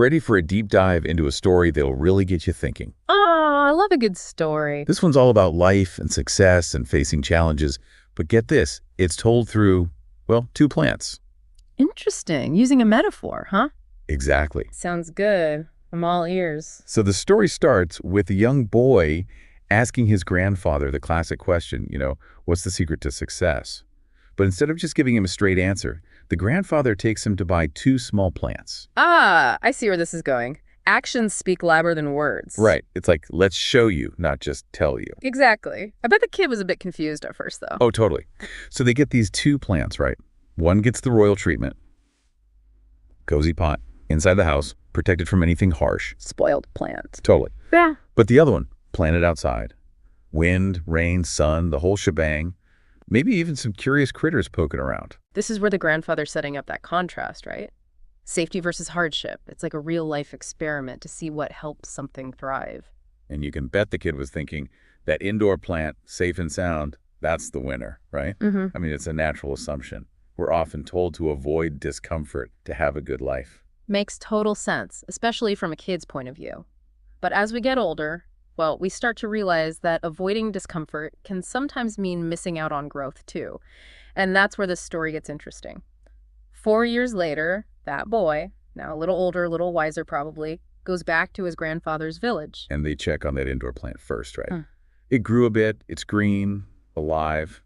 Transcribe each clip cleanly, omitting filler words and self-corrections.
Ready for a deep dive into a story that'll really get you thinking. Oh, I love a good story. This one's all about life and success and facing challenges. But get this, it's told through, well, two plants. Interesting. Using a metaphor, huh? Exactly. Sounds good. I'm all ears. So the story starts with a young boy asking his grandfather the classic question, what's the secret to success? But instead of just giving him a straight answer, the grandfather takes him to buy two small plants. Ah, I see where this is going. Actions speak louder than words. Right. It's like, let's show you, not just tell you. Exactly. I bet the kid was a bit confused at first, though. Oh, totally. So they get these two plants, right? One gets the royal treatment, cozy pot, inside the house, protected from anything harsh. Spoiled plant. Totally. Yeah. But the other one, planted outside. Wind, rain, sun, the whole shebang. Maybe even some curious critters poking around. This is where the grandfather's setting up that contrast, right? Safety versus hardship. It's like a real-life experiment to see what helps something thrive. And you can bet the kid was thinking, that indoor plant, safe and sound, that's the winner, right? Mm-hmm. I mean, it's a natural assumption. We're often told to avoid discomfort to have a good life. Makes total sense, especially from a kid's point of view. But as we get older, well, we start to realize that avoiding discomfort can sometimes mean missing out on growth, too. And that's where this story gets interesting. 4 years later, that boy, now a little older, a little wiser probably, goes back to his grandfather's village. And they check on that indoor plant first, right? It grew a bit, it's green, alive,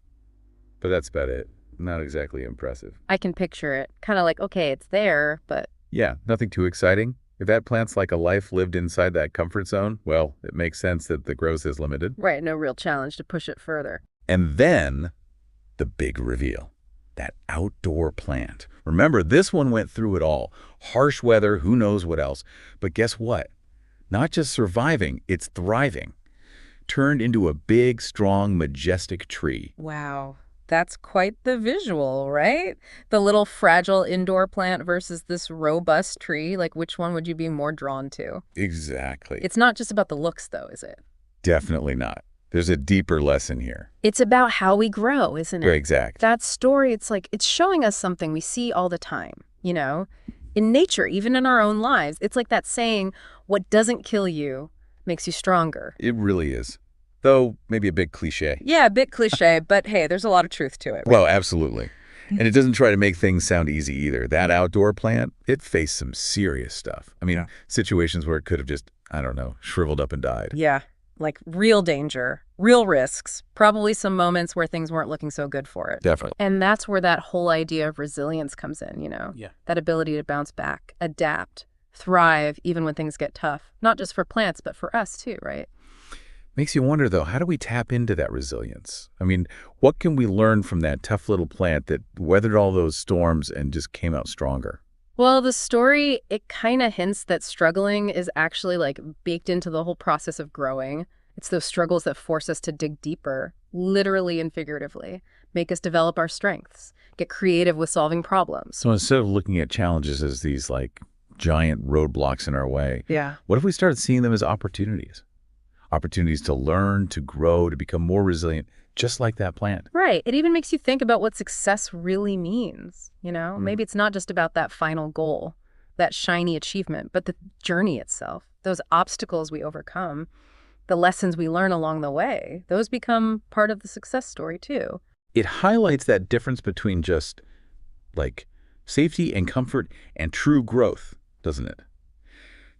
but that's about it. Not exactly impressive. I can picture it. Kind of like, okay, it's there, but... Yeah, nothing too exciting. If that plant's like a life lived inside that comfort zone, well, it makes sense that the growth is limited. Right, no real challenge to push it further. And then, the big reveal. That outdoor plant. Remember, this one went through it all. Harsh weather, who knows what else. But guess what? Not just surviving, it's thriving. Turned into a big, strong, majestic tree. Wow. That's quite the visual, right? The little fragile indoor plant versus this robust tree. Like, which one would you be more drawn to? Exactly. It's not just about the looks, though, is it? Definitely not. There's a deeper lesson here. It's about how we grow, isn't it? Very exact. That story, it's like, it's showing us something we see all the time, in nature, even in our own lives. It's like that saying, what doesn't kill you makes you stronger. It really is. Though, maybe a bit cliche. Yeah, a bit cliche, but hey, there's a lot of truth to it. Right? Well, absolutely. And it doesn't try to make things sound easy either. That outdoor plant, it faced some serious stuff. I mean, situations where it could have just, shriveled up and died. Yeah, like real danger, real risks, probably some moments where things weren't looking so good for it. Definitely. And that's where that whole idea of resilience comes in, Yeah. That ability to bounce back, adapt, thrive, even when things get tough. Not just for plants, but for us too, right? Makes you wonder, though, how do we tap into that resilience? I mean, what can we learn from that tough little plant that weathered all those storms and just came out stronger? Well, the story, it kind of hints that struggling is actually like baked into the whole process of growing. It's those struggles that force us to dig deeper, literally and figuratively, make us develop our strengths, get creative with solving problems. So instead of looking at challenges as these like giant roadblocks in our way, what if we started seeing them as opportunities? Opportunities to learn, to grow, to become more resilient, just like that plant. Right. It even makes you think about what success really means, Maybe it's not just about that final goal, that shiny achievement, but the journey itself, those obstacles we overcome, the lessons we learn along the way, those become part of the success story too. It highlights that difference between just like safety and comfort and true growth, doesn't it?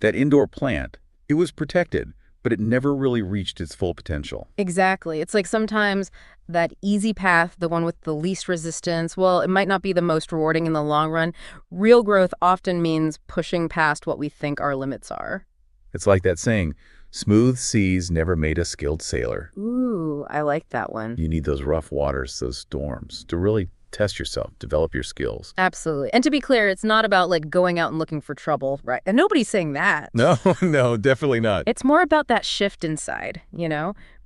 That indoor plant, it was protected, but it never really reached its full potential. Exactly. It's like sometimes that easy path, the one with the least resistance, well, it might not be the most rewarding in the long run. Real growth often means pushing past what we think our limits are. It's like that saying, smooth seas never made a skilled sailor. Ooh, I like that one. You need those rough waters, those storms, to really test yourself, develop your skills. Absolutely. And to be clear, it's not about like going out and looking for trouble, right? And nobody's saying that. No, definitely not. It's more about that shift inside,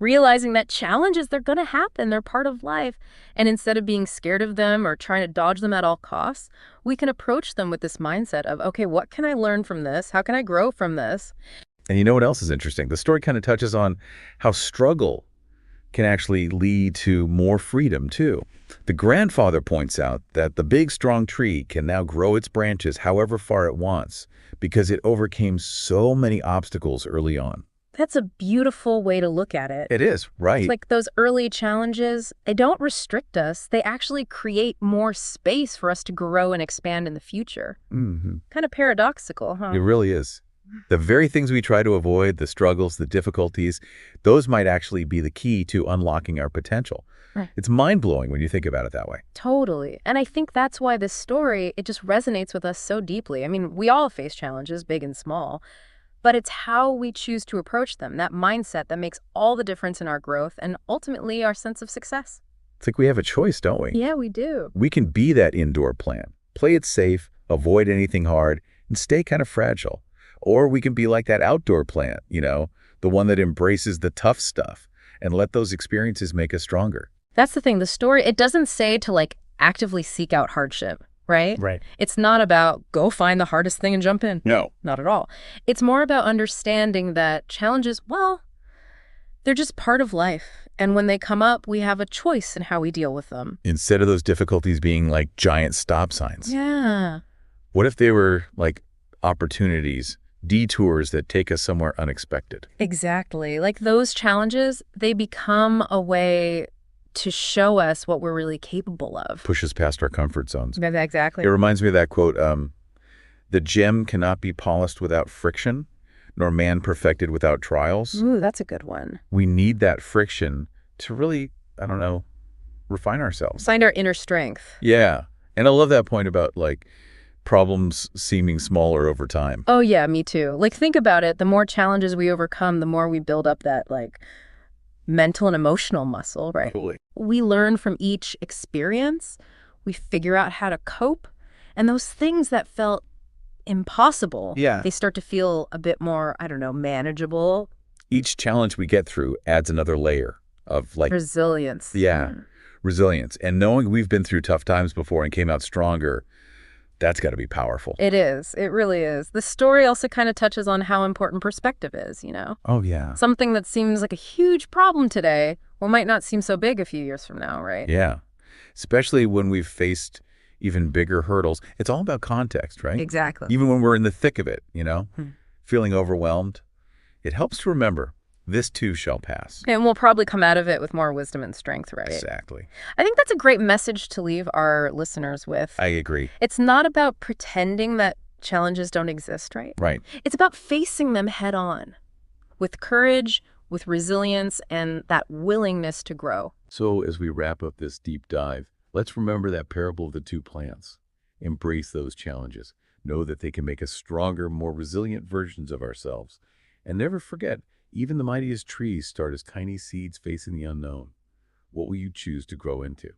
realizing that challenges, they're going to happen. They're part of life. And instead of being scared of them or trying to dodge them at all costs, we can approach them with this mindset of, okay, what can I learn from this? How can I grow from this? And you know what else is interesting? The story kind of touches on how struggle can actually lead to more freedom, too. The grandfather points out that the big, strong tree can now grow its branches however far it wants because it overcame so many obstacles early on. That's a beautiful way to look at it. It is, right. It's like those early challenges, they don't restrict us. They actually create more space for us to grow and expand in the future. Kind of paradoxical, huh? It really is. The very things we try to avoid, the struggles, the difficulties, those might actually be the key to unlocking our potential. Right. It's mind-blowing when you think about it that way. Totally. And I think that's why this story, it just resonates with us so deeply. I mean, we all face challenges, big and small, but it's how we choose to approach them, that mindset that makes all the difference in our growth and ultimately our sense of success. It's like we have a choice, don't we? Yeah, we do. We can be that indoor plant, play it safe, avoid anything hard, and stay kind of fragile. Or we can be like that outdoor plant, the one that embraces the tough stuff and let those experiences make us stronger. That's the thing. The story, it doesn't say to actively seek out hardship, right? Right. It's not about go find the hardest thing and jump in. No. Not at all. It's more about understanding that challenges, well, they're just part of life. And when they come up, we have a choice in how we deal with them. Instead of those difficulties being like giant stop signs. Yeah. What if they were like opportunities, detours that take us somewhere unexpected? Exactly. Like those challenges, they become a way to show us what we're really capable of. Push us past our comfort zones. Yeah, exactly. It reminds me of that quote, the gem cannot be polished without friction, nor man perfected without trials. Ooh, that's a good one. We need that friction to really, refine ourselves. Find our inner strength. Yeah. And I love that point about problems seeming smaller over time. Oh, yeah, me too. Think about it. The more challenges we overcome, the more we build up that, mental and emotional muscle, right? Totally. We learn from each experience. We figure out how to cope. And those things that felt impossible, they start to feel a bit more, manageable. Each challenge we get through adds another layer of resilience. Yeah, resilience. And knowing we've been through tough times before and came out stronger, that's got to be powerful. It is. It really is. The story also kind of touches on how important perspective is, Oh, yeah. Something that seems like a huge problem today, might not seem so big a few years from now, right? Yeah. Especially when we've faced even bigger hurdles. It's all about context, right? Exactly. Even when we're in the thick of it, feeling overwhelmed, it helps to remember this too shall pass. And we'll probably come out of it with more wisdom and strength, right? Exactly. I think that's a great message to leave our listeners with. I agree. It's not about pretending that challenges don't exist, right? Right. It's about facing them head on with courage, with resilience, and that willingness to grow. So as we wrap up this deep dive, let's remember that parable of the two plants. Embrace those challenges. Know that they can make us stronger, more resilient versions of ourselves. And never forget, even the mightiest trees start as tiny seeds facing the unknown. What will you choose to grow into?